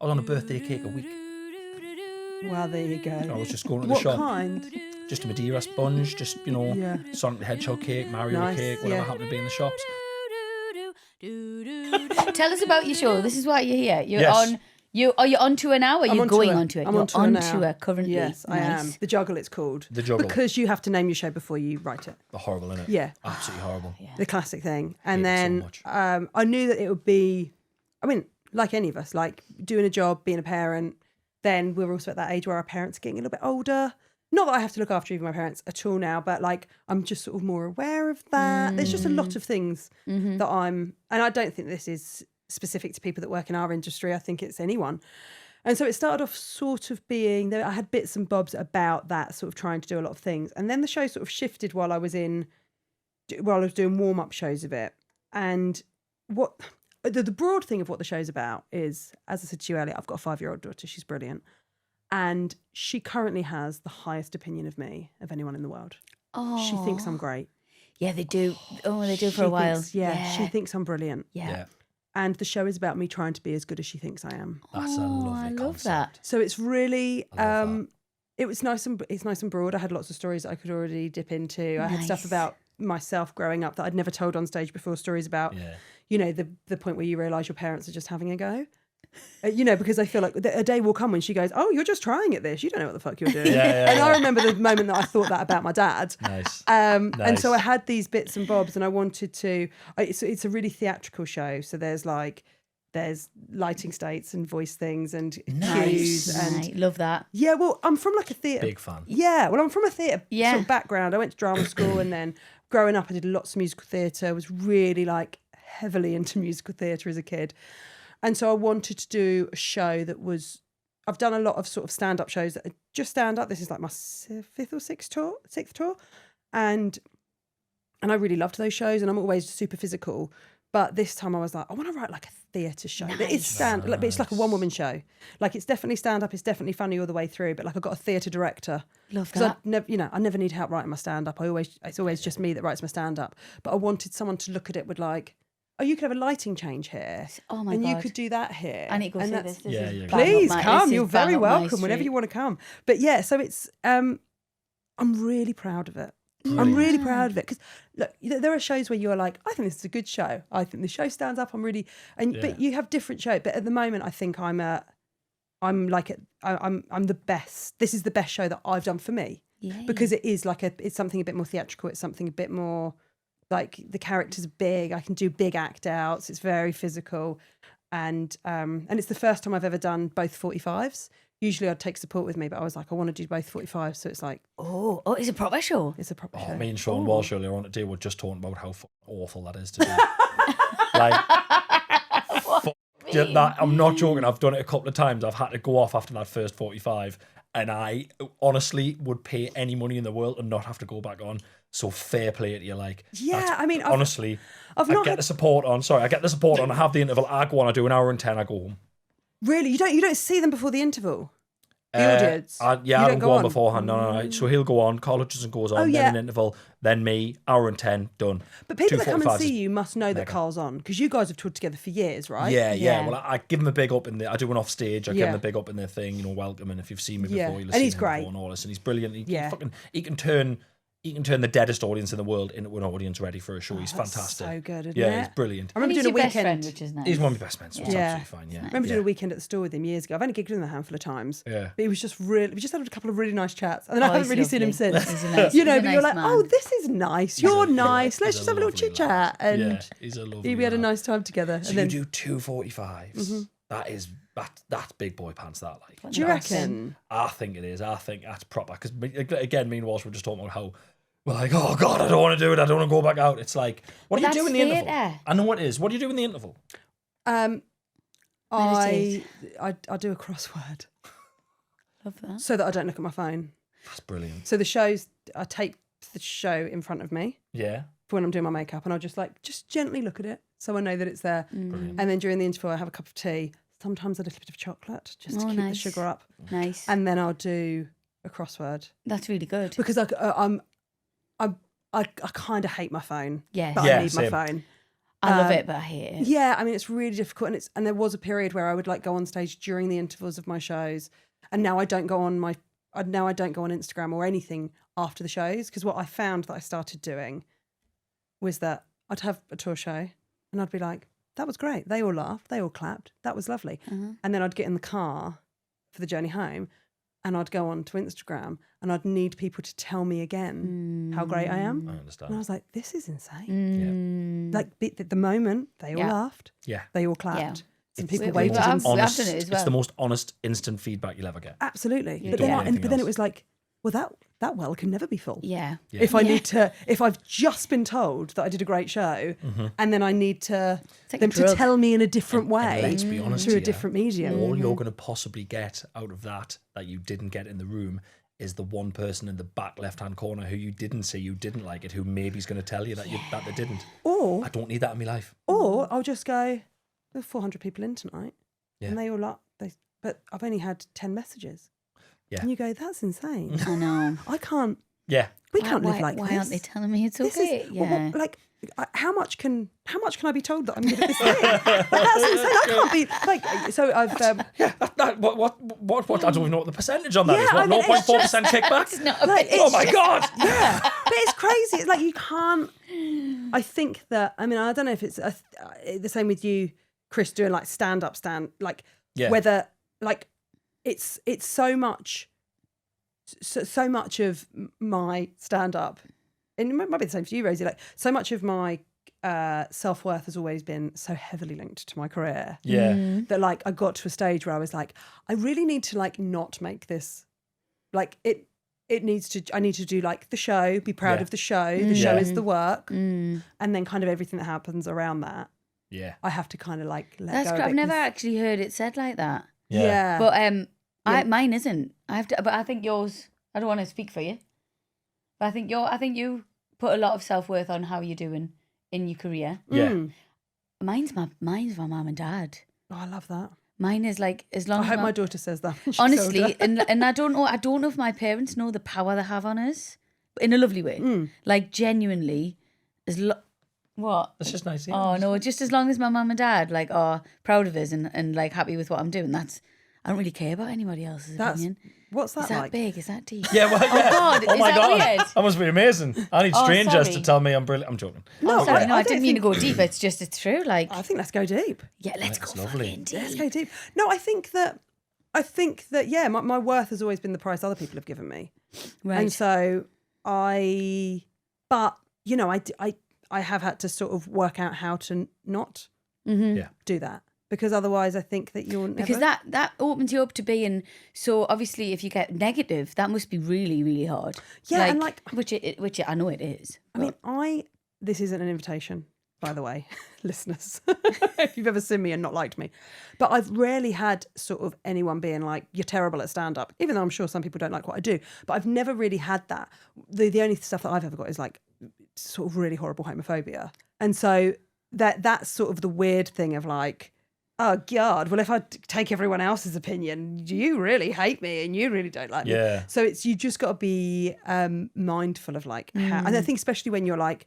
I was on a birthday cake a week. Well, there you go. I was just going to the What shop. kind? Just a Madeira sponge, just, you know, Yeah. Sonic the Hedgehog cake, Mario Nice, cake, whatever yeah. happened to be in the shops. Tell us about your show. This is why you're here. You're Yes. on. Are you on tour now? Or are I'm you on going tour. on to it? I'm You're on tour on now. tour currently. Yes, I am. The Juggle, it's called. The Juggle. Because you have to name your show before you write it. Horrible, innit? Yeah. Absolutely horrible. The classic thing. And Hate it so then much. I knew that it would be, I mean, like any of us, like doing a job, being a parent. Then we're also at that age where our parents are getting a little bit older. Not that I have to look after even my parents at all now, but like I'm just sort of more aware of that. There's just a lot of things that and I don't think this is specific to people that work in our industry. I think it's anyone. And so it started off sort of being, I had bits and bobs about that, sort of trying to do a lot of things. And then the show sort of shifted while I was doing warm-up shows of it. And what the broad thing of what the show's about is, as I said to you earlier, I've got a 5-year-old daughter. She's brilliant. And she currently has the highest opinion of me of anyone in the world. Oh. She thinks I'm great. Yeah, they do. Oh, they do for a She while. thinks- she thinks I'm brilliant. Yeah. And the show is about me trying to be as good as she thinks I am. That's a lovely I love concept. that. So it's really, I love it was nice and broad. I had lots of stories that I could already dip into. I had stuff Nice. about myself growing up that I'd never told on stage before. Stories about, Yeah. you know, the point where you realise your parents are just having a go. You know, because I feel like a day will come when she goes, "Oh, you're just trying at this. You don't know what the fuck you're doing." And I remember the moment that I thought that about my dad. Nice. And so I had these bits and bobs, and I wanted to. It's a really theatrical show. So there's lighting states and voice things and cues and Right, love that. yeah. Well, I'm from like a theatre. Big fan. Yeah. Well, I'm from a theatre Yeah. sort of background. I went to drama school, and then growing up, I did lots of musical theatre. I was really like heavily into musical theatre as a kid. And so I wanted to do a show that was, I've done a lot of sort of stand-up shows that are just stand-up. This is like my sixth tour. And I really loved those shows, and I'm always super physical. But this time I was like, I want to write like a theatre show. But it's but it's like a one-woman show. Like it's definitely stand-up, it's definitely funny all the way through, but like I've got a theatre director. Love Because that. I never need help writing my stand-up. It's always just me that writes my stand-up. But I wanted someone to look at it with like, oh, you could have a lighting change here. Oh my and God. you could do that here. I need to go see that's- this. This Yeah, is yeah. bang up Please my- come. this is You're bang very up my welcome whenever street. you want to come. But yeah, so it's I'm really proud of it. I'm really proud of it because look, there are shows where you're like, I think this is a good show. I think the show stands up. I'm really, but you have different shows. But at the moment, I think I'm the best. This is the best show that I've done for me because it is like it's something a bit more theatrical. It's something a bit more like the characters are big. I can do big act outs. It's very physical, and it's the first time I've ever done both 45s. Usually I'd take support with me, but I was like, I want to do both 45s. So it's like, Oh, it's a proper show. it's a proper Oh, show. me and Sean Walsh earlier on today were just talking about how awful that is to do. Like, I'm not joking. I've done it a couple of times. I've had to go off after that first 45, and I honestly would pay any money in the world and not have to go back on. So fair play to you. Like, Yeah, I mean, honestly, I've I not get had- the support on. Sorry, I get the support on. I have the interval. I go on. I do an hour and 10. I go home. Really, you don't see them before the interval. The audience. I You don't don't go go on on? beforehand. No. So he'll go on. Carl Hutchinson goes on. yeah. Then an interval. Then me. Hour and 10. Done. But people that come and 2:45 see is you must know that mega. Carl's on because you guys have toured together for years, right? Yeah. Yeah. Well, I give him a big up in the. I do an off stage. I give him Yeah. a big up in their thing. You know, welcome. And if you've seen me before, Yeah. you'll have And seen he's him great. before and all this. And he's brilliant. Yeah. He can turn the deadest audience in the world into an audience ready for a show. He's That's fantastic. so good, isn't Yeah, it? he's brilliant. I remember He's doing a your best friend, weekend. which is nice. He's one of my best friends. So it's Yeah. absolutely fine. Yeah. I remember doing a weekend at the store with him years ago. I've only gigged with him a handful of times. Yeah. But he was just really, we just had a couple of really nice chats. And then I Oh, haven't he's really seen him lovely. since. He's a nice- you know, he's a but you're nice like, man. oh, this is nice. You're nice. Let's He's just have a little lovely chit chat. lad. And Yeah, he's a lovely we had a lad. nice time together. So and then, you do 2:45s. That's big boy pants. That like. do you reckon? I think it is. I think that's proper. Because again, me and Walsh were just talking about how we're like, oh God, I don't want to do it. I don't want to go back out. It's like, what do you But do in that's the interval? theatre. I know what it is. What do you do in the interval? I Meditate. do a crossword Love that. so that I don't look at my phone. That's brilliant. So I tape the show in front of me Yeah. for when I'm doing my makeup, and I'll just gently look at it so I know that it's there. Brilliant. And then during the interval, I have a cup of tea, sometimes a little bit of chocolate just to Oh, keep the nice. sugar up, Nice. and then I'll do a crossword That's really good. because I kind of hate my phone. Yeah. but Yeah, I need same. my phone. I love it, but I hate it. Yeah, I mean, it's really difficult, and there was a period where I would like go on stage during the intervals of my shows, and now I don't go on Instagram or anything after the shows, because what I found that I started doing was that I'd have a tour show and I'd be like, that was great. They all laughed, they all clapped, that was lovely. And then I'd get in the car for the journey home and I'd go on to Instagram and I'd need people to tell me again how great I am. I understand. And I was like, this is insane. Like the moment they all laughed, they all clapped. And people waited. I've done it as It's well. the most honest, instant feedback you'll ever get. Absolutely. You But don't then, want anything but then it else. was like, well, that well can never be full. Yeah. If I need to, if I've just been told that I did a great show, and then I need to like them a to drug. tell me in a different way, And let's be honest through a here, different medium. all you're going to possibly get out of that you didn't get in the room is the one person in the back left-hand corner who you didn't see, you didn't like it, who maybe's going to tell you that that they didn't. Or I don't need that in my life. or I'll just go, there's 400 people in tonight, Yeah. and they all like, but I've only had 10 messages. Yeah. And you go, that's insane. I know. I can't. Yeah. We can't live like why this. aren't they telling me it's This okay? is Yeah. like how much can I be told that I'm good at this thing? Like, that's insane. I can't be like. So I've What? I don't even know what the percentage on that is. Yeah, I What, mean, it's 0.4% kickback? It's not a Like, bit- Oh my God. yeah, but it's crazy. It's like you can't. I think that. I mean, I don't know if it's the same with you, Chris, doing like stand like whether like it's so much of my stand up, and it might be the same for you, Rosie. Like so much of my self-worth has always been so heavily linked to my career. Yeah. That like I got to a stage where I was like, I really need to like not make this like it needs to. I need to do like the show, be proud of the show. The show is the work, and then kind of everything that happens around that. Yeah. I have to kind of like let That's go. great. a I've bit, never 'cause- actually heard it said like that. Yeah. But mine isn't. I have to. But I think yours. I don't want to speak for you. But I think you put a lot of self-worth on how you're doing in your career. Yeah. Mine's my mum and dad. Oh, I love that. Mine is like as long I as hope my daughter says that. when she's honestly, older. and I don't know if my parents know the power they have on us in a lovely way. Like genuinely, what? That's just nice. Yeah. Oh no, just as long as my mum and dad like are proud of us and like happy with what I'm doing, I don't really care about anybody else's opinion. What's that Is that like? big? Is that deep? Yeah, well, yeah. God, oh is my that God. weird? That must be amazing. I need Oh, strangers sorry. to tell me I'm brilliant. I'm joking. No, sorry, no, I I didn't don't mean to go deep. It's true. Like, I think let's go deep. yeah, let's That's go lovely. fucking deep. Let's go deep. No, I think that yeah, my worth has always been the price other people have given me, Right. and so but you know, I have had to sort of work out how to not Yeah. do that, because otherwise I think that you'll never. Because that opens you up to being so obviously if you get negative that must be really really hard. Yeah, and like- which I know it is. I mean, this isn't an invitation, by the way, listeners, if you've ever seen me and not liked me. But I've rarely had sort of anyone being like, you're terrible at stand-up, even though I'm sure some people don't like what I do. But I've never really had that. The only stuff that I've ever got is like sort of really horrible homophobia. And so that's sort of the weird thing of like, oh God, well, if I take everyone else's opinion, you really hate me and you really don't like me. Yeah. So you just got to be mindful of like how, and I think especially when you're like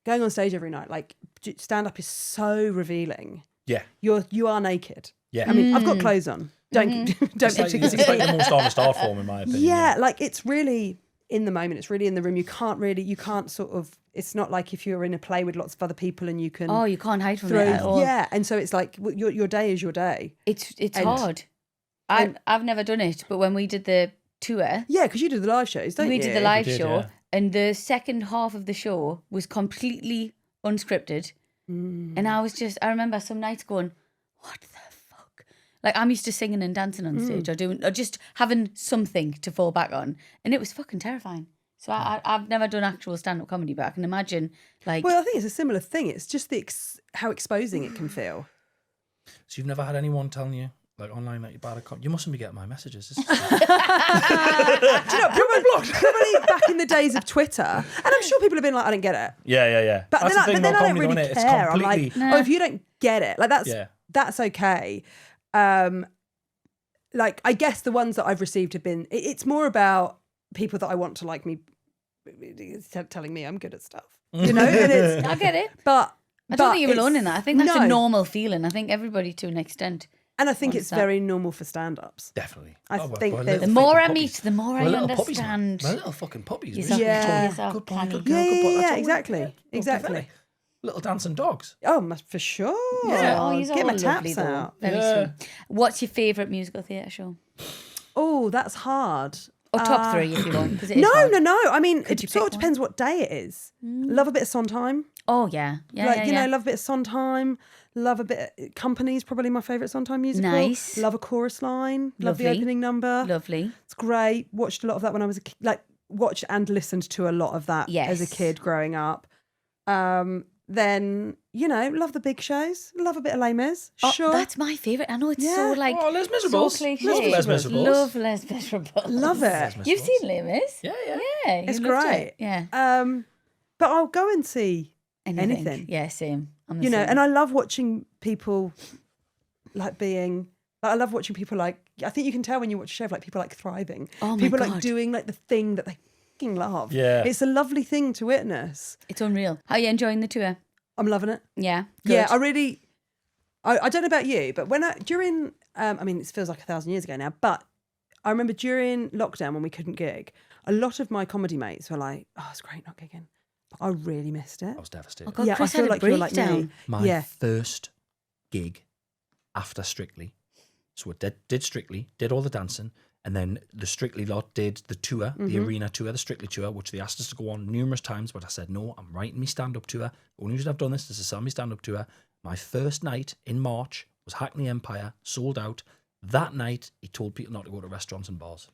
going on stage every night, like stand up is so revealing. Yeah. You are naked. Yeah. I mean, I've got clothes on. Don't It's like, it's like the most honest art form, in my opinion. yeah, like it's really in the moment. It's really in the room. You can't sort of. It's not like if you're in a play with lots of other people and you can. Oh, you can't hide from throw, it at all. yeah, and so it's like your day is your day. It's And- hard. and- I've never done it, but when we did the tour, Yeah, because you do the live shows, don't you? we did the live We did, show, yeah. and the second half of the show was completely unscripted. And I remember some nights going, what the fuck? Like I'm used to singing and dancing on stage or just having something to fall back on. And it was fucking terrifying. So I've never done actual stand-up comedy, but I can imagine like... Well, I think it's a similar thing. It's just how exposing it can feel. So you've never had anyone telling you, like online, that you're bad at you mustn't be getting my messages. This is- Do you know, probably back in the days of Twitter, and I'm sure people have been like, I don't get it. yeah. But That's then, the thing I about don't comedy, really though, innit? It's care. I'm like, completely... oh, if you don't get it, like that's okay. Like I guess the ones that I've received have been. It's more about people that I want to like me, telling me I'm good at stuff. You know, and it's I get it. but I don't But think you're alone in that. I think that's no. a normal feeling. I think everybody, to an extent. And I think wants it's that. very normal for stand-ups. Definitely. I think we're there's- The little more fucking I puppies. meet, the more We're I little puppies, man. understand. We're little fucking puppies. Yes, We just Yeah. talk, good boy, good Yeah, girl, good boy. yeah, That's all we exactly. do. Exactly. Little dancing dogs. Oh, for sure. Yeah. Oh, he's Get all my lovely, taps though. out. Very Yeah. sweet. What's your favourite musical theatre show? Oh, that's hard. Or top three, if you want. 'Cause it is No, hard. no. I mean, Could you it sort of pick depends what day it is. Love a bit of Sondheim. Oh, yeah. Yeah, Like, yeah, you yeah. know, love a bit of Sondheim. Love a bit of Company's probably my favourite Sondheim musical. Nice. Love a chorus line. Love the Lovely. opening number. Lovely. It's great. Watched a lot of that when I was a kid. Like, watched and listened to a lot of that as a Yes. kid growing up. Then, you know, love the big shows. Love a bit of Les Mis. Oh, Sure. that's my favourite. I know it's so Yeah. like Oh, Les Miserables. so cliche. Love Les Miserables. Love Les Miserables. Love it. You've seen Les Mis? Yeah, yeah. Yeah, It's you loved great. it. Yeah. But I'll go and see anything. Yeah, same. I'm the You know, same. and I love watching people I love watching people like, I think you can tell when you watch a show, like people like thriving. Oh my people God. like doing like the thing that they fucking love. Yeah. It's a lovely thing to witness. It's unreal. How are you enjoying the tour? I'm loving it. Yeah. Yeah, Good. I don't know about you, but during, I mean, it feels like 1,000 years ago now, but I remember during lockdown when we couldn't gig, a lot of my comedy mates were like, oh, it's great not gigging. But I really missed it. I was devastated. Oh God, Yeah, Chris I feel had a like you're like me. breakdown. My Yeah. first gig after Strictly. So I did Strictly, did all the dancing, and then the Strictly lot did the tour, the arena tour, the Strictly tour, which they asked us to go on numerous times, but I said, no, I'm writing me stand-up tour. The only reason I've done this is to sell me stand-up tour. My first night in March was Hackney Empire, sold out. That night, he told people not to go to restaurants and bars.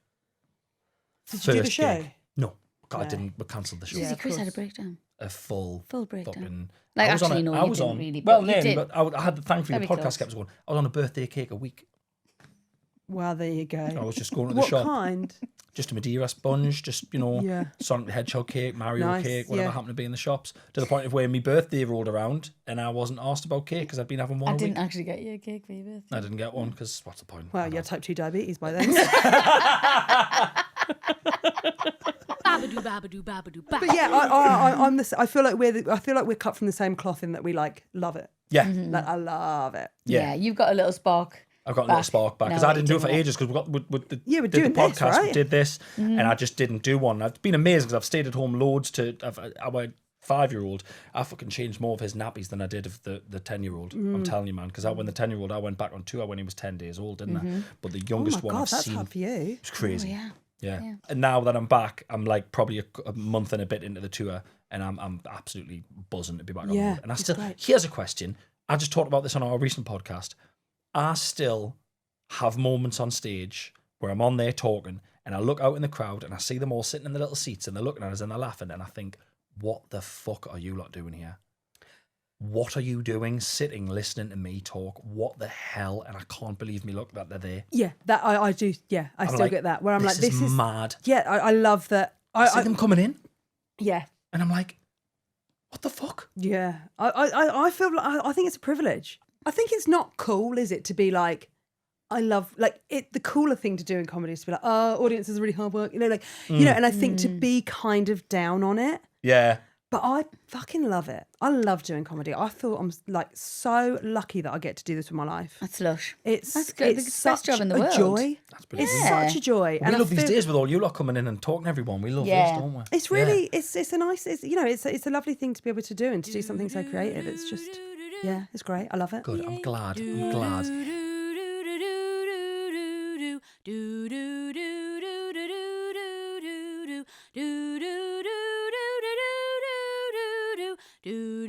Did you do the First show? gig. No, I No. didn't. We cancelled the show. Yeah, Susie of Chris had a course. breakdown. A full breakdown. fucking. Like, I was actually, on no, I you was didn't on. really, Well, but you nearly, did. but I had thankfully the Very podcast close. kept us going. I was on a birthday cake a week. Well, there you go. I was just going to the What shop. kind? Just a Madeira sponge, just, Yeah. Sonic the Hedgehog cake, Mario Nice, cake, whatever yeah. happened to be in the shops, to the point of where my birthday rolled around and I wasn't asked about cake because I'd been having one I a didn't week. actually get you a cake for your birthday. I didn't get one because what's the point? Well, you had type 2 diabetes by then. Babadoo, babadoo, babadoo, ba. But yeah, I'm this. I feel like we're cut from the same cloth in that we like love it. Yeah, Like I love it. Yeah, you've got a little spark. I've got a little spark back because now I that didn't you're do it for doing ages because we got did we're the doing this, podcast, we right? did this, Mm-hmm. and I just didn't do one. It's been amazing because I've stayed at home loads to. Our 5-year-old, I fucking changed more of his nappies than I did of the 10-year-old. I'm telling you, man, because when the 10-year-old, I went back on tour when he was 10 days old, didn't I? But the Oh youngest my one god, I've that's seen. hard for you. It's crazy. Oh, yeah. Yeah. And now that I'm back, I'm like probably a month and a bit into the tour, and I'm absolutely buzzing to be back on Yeah, road. And I it's still great. here's a question. I just talked about this on our recent podcast. I still have moments on stage where I'm on there talking, and I look out in the crowd and I see them all sitting in the little seats and they're looking at us and they're laughing, and I think, what the fuck are you lot doing here? What are you doing sitting listening to me talk? What the hell? And I can't believe me look that they're there. Yeah, that I do. Yeah, I I'm still like, get that. Where I'm like, this is mad. Yeah, I love that. I see them coming in Yeah, and I'm like, what the fuck? yeah. I feel like I think it's a privilege. I think it's not cool, is it, to be like, I love like it. The cooler thing to do in comedy is to be like, oh, audience is really hard work, you know, like you know. And I think to be kind of down on it. Yeah. But I fucking love it. I love doing comedy. I thought I'm like so lucky that I get to do this with my life. That's lush. It's That's good. It's It's the best such job in the a world. joy. That's brilliant. It's Yeah. such a joy. We And love I these feel, days with all you lot coming in and talking to everyone. We love Yeah. this, don't we? It's really it's a nice you know it's a lovely thing to be able to do and to do something so creative. It's just yeah, it's great. I love it. Good. I'm glad. I'm glad. Do